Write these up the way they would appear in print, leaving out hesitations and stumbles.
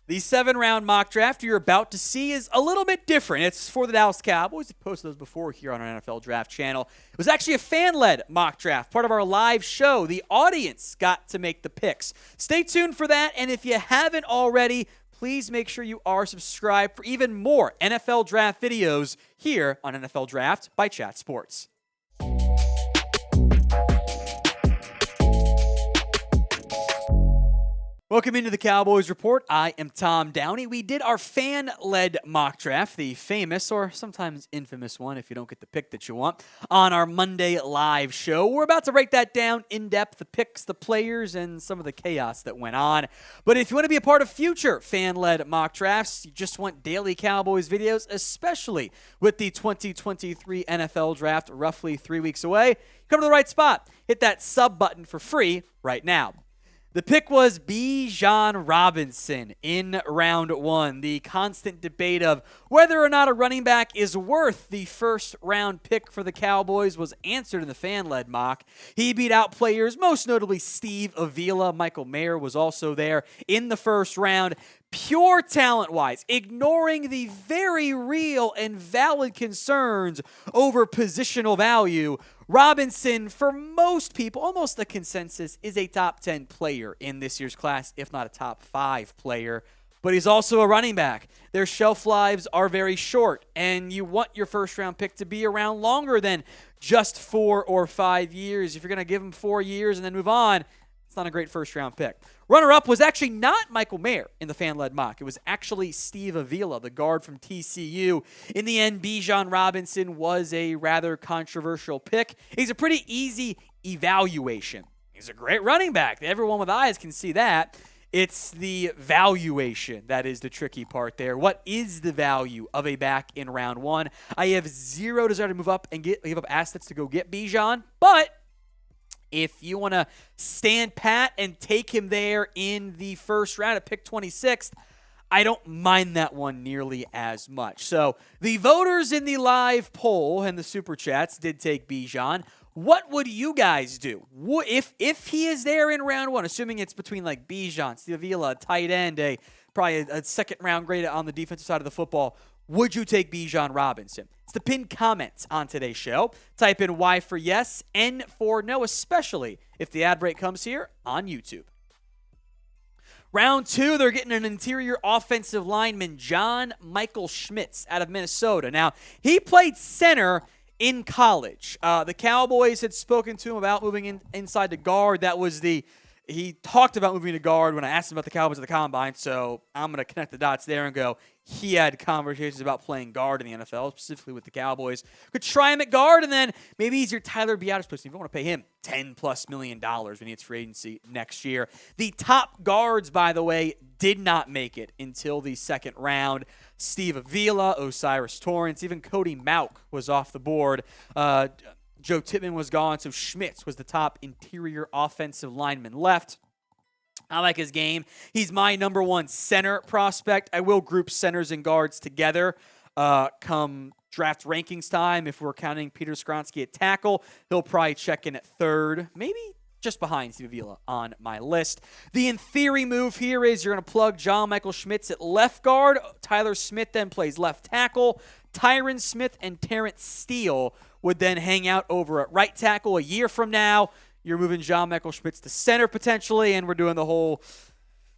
The 7-round mock draft you're about to see is a little bit different. It's for the Dallas Cowboys. We've posted those before here on our NFL Draft channel. It was actually a fan-led mock draft, part of our live show. The audience got to make the picks. Stay tuned for that, and if you haven't already, please make sure you are subscribed for even more NFL Draft videos here on NFL Draft by Chat Sports. Welcome into the Cowboys Report. I am Tom Downey. We did our fan-led mock draft, the famous or sometimes infamous one if you don't get the pick that you want, on our Monday live show. We're about to break that down in depth, the picks, the players, and some of the chaos that went on. But if you want to be a part of future fan-led mock drafts, you just want daily Cowboys videos, especially with the 2023 NFL Draft roughly 3 weeks away, come to the right spot. Hit that sub button for free right now. The pick was Bijan Robinson in round 1. The constant debate of whether or not a running back is worth the first-round pick for the Cowboys was answered in the fan-led mock. He beat out players, most notably Steve Avila. Michael Mayer was also there in the first round. Pure talent-wise, ignoring the very real and valid concerns over positional value, Robinson, for most people, almost the consensus, is a top 10 player in this year's class, if not a top 5 player. But he's also a running back. Their shelf lives are very short, and you want your first-round pick to be around longer than just 4 or 5 years. If you're going to give him 4 years and then move on, it's not a great first-round pick. Runner-up was actually not Michael Mayer in the fan-led mock. It was actually Steve Avila, the guard from TCU. In the end, Bijan Robinson was a rather controversial pick. He's a pretty easy evaluation. He's a great running back. Everyone with eyes can see that. It's the valuation that is the tricky part there. What is the value of a back in round 1? I have zero desire to move up and give up assets to go get Bijan, but if you want to stand pat and take him there in the first round at pick 26th, I don't mind that one nearly as much. So the voters in the live poll and the Super Chats did take Bijan. What would you guys do? If he is there in round 1, assuming it's between like Bijan, Steve Avila, a tight end, probably a second-round grade on the defensive side of the football, would you take Bijan Robinson? It's the pinned comments on today's show. Type in Y for yes, N for no, especially if the ad break comes here on YouTube. Round 2, they're getting an interior offensive lineman, John Michael Schmitz out of Minnesota. Now, he played center in college. The Cowboys had spoken to him about moving inside the guard. He talked about moving to guard when I asked him about the Cowboys at the Combine, so I'm going to connect the dots there and go, he had conversations about playing guard in the NFL, specifically with the Cowboys. Could try him at guard, and then maybe he's your Tyler Biadasz person. If you want to pay him $10+ million when he hits free agency next year. The top guards, by the way, did not make it until the second round. Steve Avila, Osiris Torrance, even Cody Mauch was off the board. Joe Tippmann was gone, so Schmitz was the top interior offensive lineman left. I like his game. He's my number 1 center prospect. I will group centers and guards together come draft rankings time. If we're counting Peter Skronsky at tackle, he'll probably check in at 3rd, maybe just behind Steve Avila on my list. The in theory move here is you're going to plug John Michael Schmitz at left guard. Tyler Smith then plays left tackle. Tyron Smith and Terrence Steele would then hang out over at right tackle. A year from now, you're moving John Michael Schmitz to center potentially, and we're doing the whole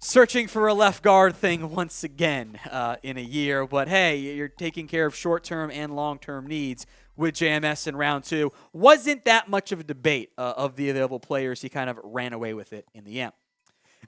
searching for a left guard thing once again in a year. But hey, you're taking care of short-term and long-term needs with JMS in round 2. Wasn't that much of a debate of the available players. He kind of ran away with it in the end.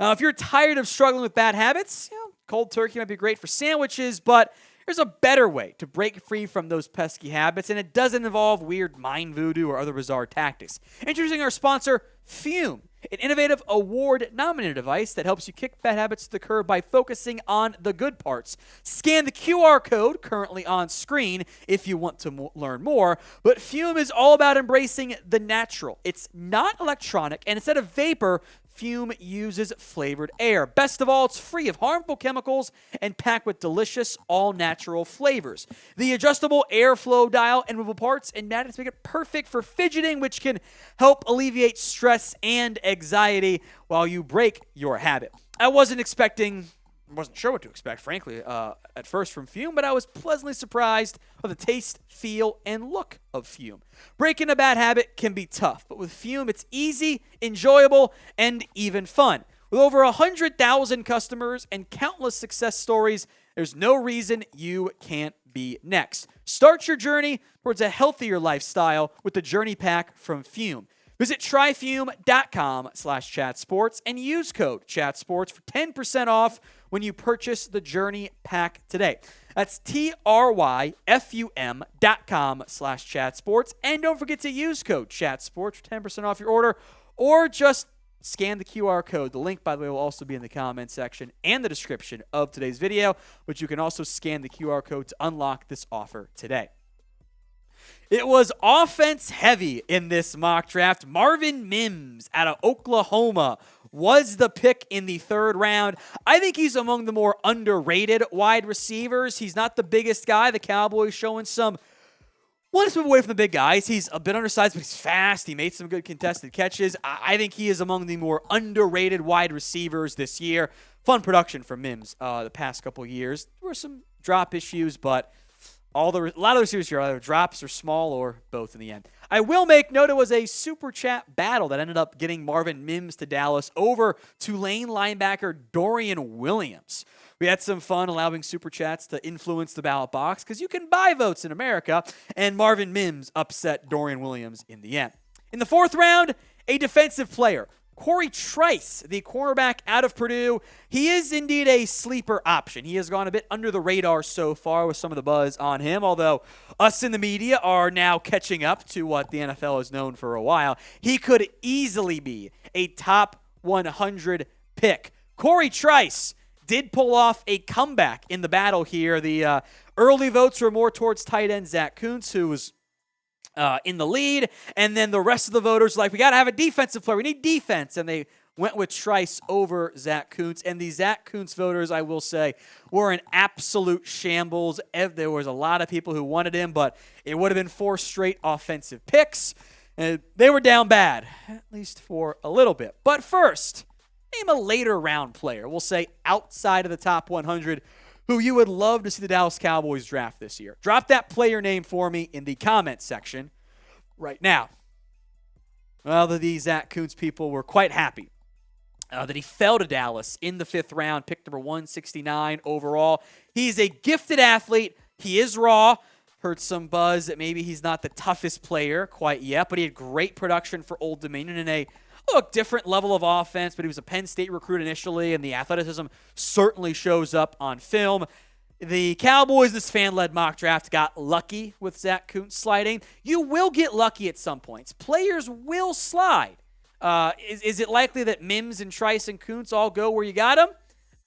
Now, if you're tired of struggling with bad habits, cold turkey might be great for sandwiches, but there's a better way to break free from those pesky habits, and it doesn't involve weird mind voodoo or other bizarre tactics. Introducing our sponsor, Fume, an innovative award-nominated device that helps you kick bad habits to the curb by focusing on the good parts. Scan the QR code currently on screen if you want to learn more, but Fume is all about embracing the natural. It's not electronic, and instead of vapor, Fume uses flavored air. Best of all, it's free of harmful chemicals and packed with delicious, all-natural flavors. The adjustable airflow dial and movable parts and magnets make it perfect for fidgeting, which can help alleviate stress and anxiety while you break your habit. I wasn't expecting wasn't sure what to expect, frankly, at first from Fume, but I was pleasantly surprised with the taste, feel, and look of Fume. Breaking a bad habit can be tough, but with Fume, it's easy, enjoyable, and even fun. With over 100,000 customers and countless success stories, there's no reason you can't be next. Start your journey towards a healthier lifestyle with the Journey Pack from Fume. Visit tryfume.com/chatsports and use code chatsports for 10% off when you purchase the Journey Pack today. That's tryfum.com/chatsports. And don't forget to use code chatsports for 10% off your order, or just scan the QR code. The link, by the way, will also be in the comment section and the description of today's video, but you can also scan the QR code to unlock this offer today. It was offense heavy in this mock draft. Marvin Mims out of Oklahoma was the pick in the third round. I think he's among the more underrated wide receivers. He's not the biggest guy. The Cowboys showing some, let's move away from the big guys. He's a bit undersized, but he's fast. He made some good contested catches. I think he is among the more underrated wide receivers this year. Fun production from Mims the past couple of years. There were some drop issues, but a lot of the receivers here either drops or small or both in the end. I will make note it was a super chat battle that ended up getting Marvin Mims to Dallas over Tulane linebacker Dorian Williams. We had some fun allowing super chats to influence the ballot box because you can buy votes in America, and Marvin Mims upset Dorian Williams in the end. In the fourth round, a defensive player, Cory Trice, the cornerback out of Purdue. He is indeed a sleeper option. He has gone a bit under the radar so far with some of the buzz on him, although us in the media are now catching up to what the NFL has known for a while. He could easily be a top 100 pick. Cory Trice did pull off a comeback in the battle here. The early votes were more towards tight end Zack, who was in the lead, and then the rest of the voters were like, we got to have a defensive player. We need defense, and they went with Trice over Zack. And the Zack voters, I will say, were an absolute shambles. There was a lot of people who wanted him, but it would have been 4 straight offensive picks. And they were down bad, at least for a little bit. But first, name a later round player, we'll say outside of the top 100, who you would love to see the Dallas Cowboys draft this year. Drop that player name for me in the comments section right now. Well, the Zack Kuntz people were quite happy that he fell to Dallas in the 5th round, pick number 169 overall. He's a gifted athlete. He is raw. Heard some buzz that maybe he's not the toughest player quite yet, but he had great production for Old Dominion in a different level of offense, but he was a Penn State recruit initially, and the athleticism certainly shows up on film. The Cowboys, this fan-led mock draft, got lucky with Zack Kuntz sliding. You will get lucky at some points. Players will slide. Is it likely that Mims and Trice and Kuntz all go where you got them?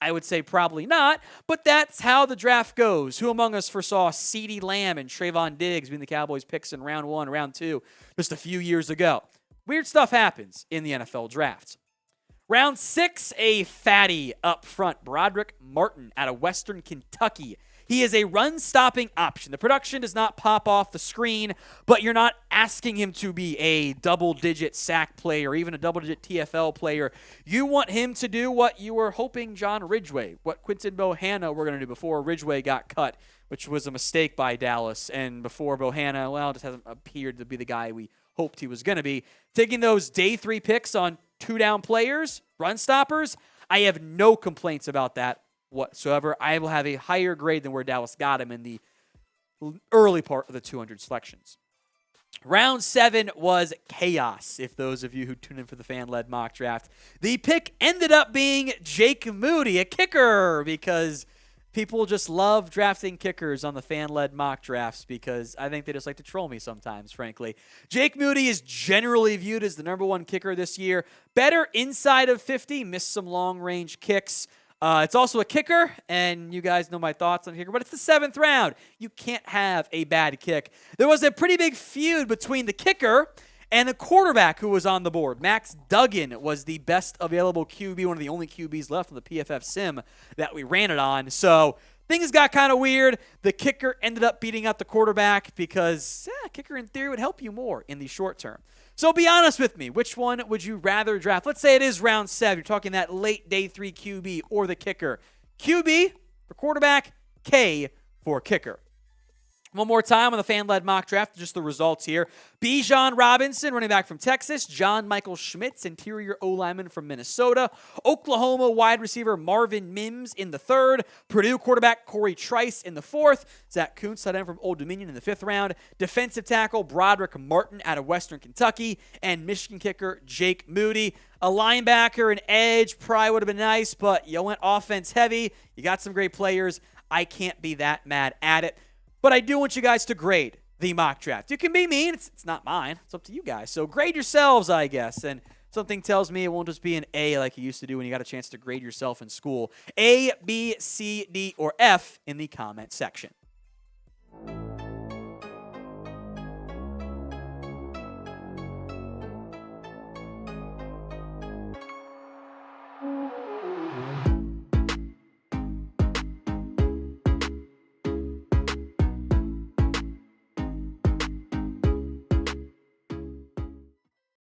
I would say probably not, but that's how the draft goes. Who among us foresaw CeeDee Lamb and Trayvon Diggs being the Cowboys' picks in round 1, round 2 just a few years ago? Weird stuff happens in the NFL draft. Round 6, a fatty up front, Brodric Martin out of Western Kentucky. He is a run-stopping option. The production does not pop off the screen, but you're not asking him to be a double-digit sack player or even a double-digit TFL player. You want him to do what you were hoping John Ridgeway, what Quinton Bohanna were going to do before Ridgeway got cut, which was a mistake by Dallas, and before Bohanna, just hasn't appeared to be the guy we hoped he was going to be. Taking those day 3 picks on 2-down players, run stoppers, I have no complaints about that whatsoever. I will have a higher grade than where Dallas got him in the early part of the 200 selections. Round 7 was chaos, if those of you who tune in for the fan-led mock draft. The pick ended up being Jake Moody, a kicker, because people just love drafting kickers on the fan-led mock drafts because I think they just like to troll me sometimes, frankly. Jake Moody is generally viewed as the number 1 kicker this year. Better inside of 50, missed some long-range kicks. It's also a kicker, and you guys know my thoughts on kicker, but it's the 7th round. You can't have a bad kick. There was a pretty big feud between the kicker and the quarterback who was on the board. Max Duggan was the best available QB, one of the only QBs left on the PFF sim that we ran it on. So things got kind of weird. The kicker ended up beating out the quarterback because kicker in theory would help you more in the short term. So be honest with me. Which one would you rather draft? Let's say it is round 7. You're talking that late day 3 QB or the kicker. QB for quarterback, K for kicker. One more time on the fan-led mock draft, just the results here. Bijan Robinson, running back from Texas. John Michael Schmitz, interior O-lineman from Minnesota. Oklahoma wide receiver Marvin Mims in the 3rd. Purdue quarterback Cory Trice in the 4th. Zack Kuntz, tight end from Old Dominion in the 5th round. Defensive tackle Brodric Martin out of Western Kentucky. And Michigan kicker Jake Moody. A linebacker, an edge, probably would have been nice, but you went offense heavy. You got some great players. I can't be that mad at it. But I do want you guys to grade the mock draft. You can be mean. It's not mine. It's up to you guys. So grade yourselves, I guess. And something tells me it won't just be an A like you used to do when you got a chance to grade yourself in school. A, B, C, D, or F in the comment section.